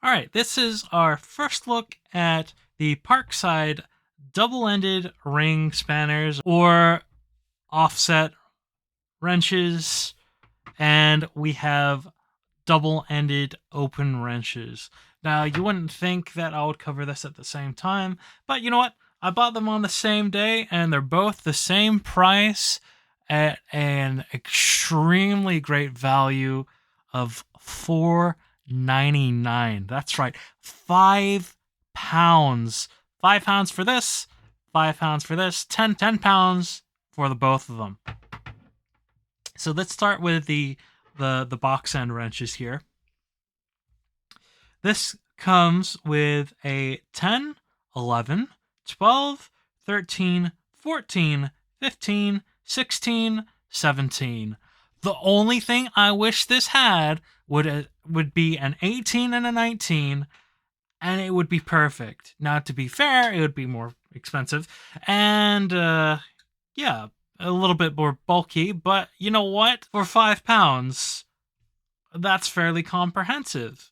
All right, this is our first look at the Parkside double-ended ring spanners or offset wrenches, and we have double-ended open wrenches. Now, you wouldn't think that I would cover this at the same time, but you know what? I bought them on the same day, and they're both the same price at an extremely great value of $4.99. That's right, £5. £5 for this, £5 for this, £10 for the both of them. So let's start with the box end wrenches here. This comes with a 10, 11, 12, 13, 14, 15, 16, 17. The only thing I wish this had would be an 18 and a 19, and it would be perfect. Now, to be fair, it would be more expensive, and yeah, a little bit more bulky, but you know what? For £5, that's fairly comprehensive.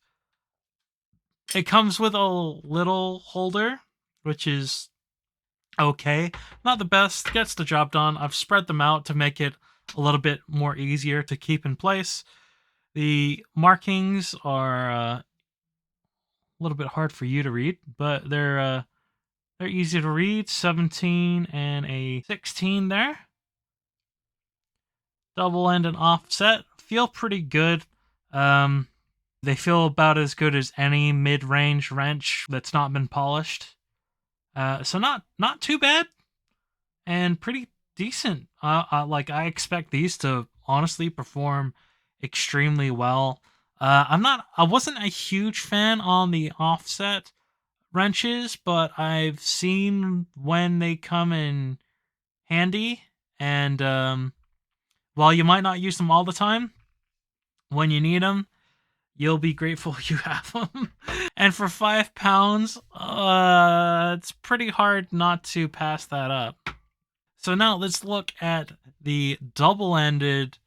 It comes with a little holder, which is okay. Not the best, gets the job done. I've spread them out to make it a little bit more easier to keep in place. The markings are a little bit hard for you to read, but they're easy to read. 17 and a 16 there. Double end and offset feel pretty good. They feel about as good as any mid-range wrench that's not been polished. So not too bad, and pretty decent. Like I expect these to honestly perform extremely well. I wasn't a huge fan on the offset wrenches, but I've seen when they come in handy, and while you might not use them all the time, when you need them, you'll be grateful you have them. And for £5, it's pretty hard not to pass that up. So now let's look at the double-ended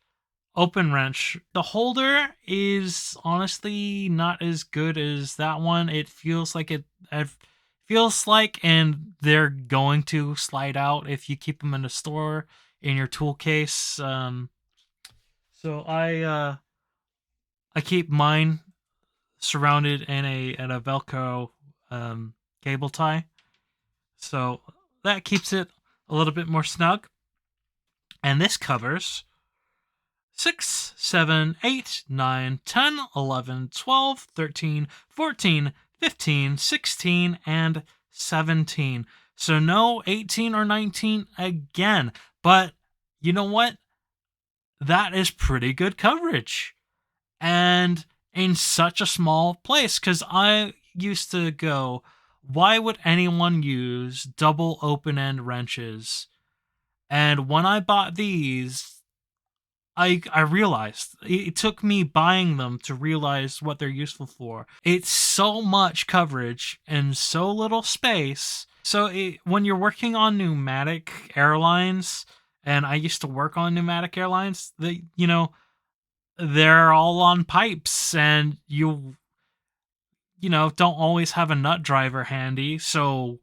open wrench. The holder is honestly not as good as that one. It feels like and they're going to slide out if you keep them in the store in your tool case. So I keep mine surrounded in a Velcro cable tie, so that keeps it a little bit more snug. And this covers 6, 7, 8, 9, 10, 11, 12, 13, 14, 15, 16, and 17. So no 18 or 19 again. But you know what? That is pretty good coverage. And in such a small place, because I used to go, why would anyone use double open end wrenches? And when I bought these, I realized it took me buying them to realize what they're useful for. It's so much coverage and so little space. So when you're working on pneumatic airlines, and I used to work on pneumatic airlines, they're all on pipes, and don't always have a nut driver handy, so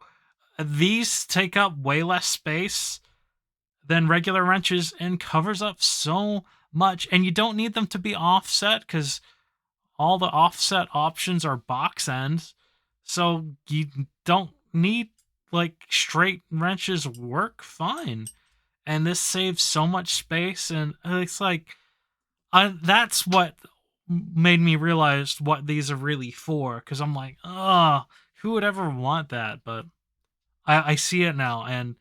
these take up way less space than regular wrenches and covers up so much. And you don't need them to be offset because all the offset options are box end, so you don't need like straight wrenches work fine. And this saves so much space, and it's like that's what made me realize what these are really for, because I'm like, oh, who would ever want that? But I see it now, and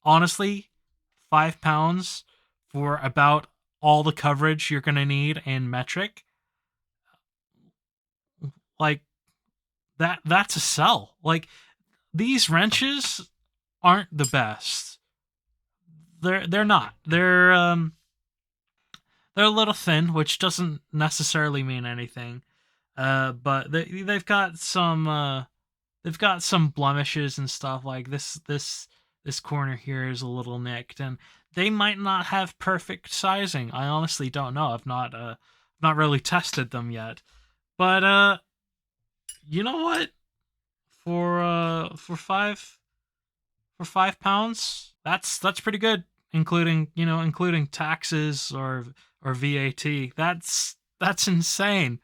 honestly, £5 for about all the coverage you're gonna need in metric, like that's a sell. Like, these wrenches aren't the best. They're not. They're a little thin, which doesn't necessarily mean anything. But they've got some blemishes and stuff. Like this corner here is a little nicked, and they might not have perfect sizing. I honestly don't know. I've not really tested them yet. But You know what? For £5, that's pretty good, including taxes or VAT. That's insane.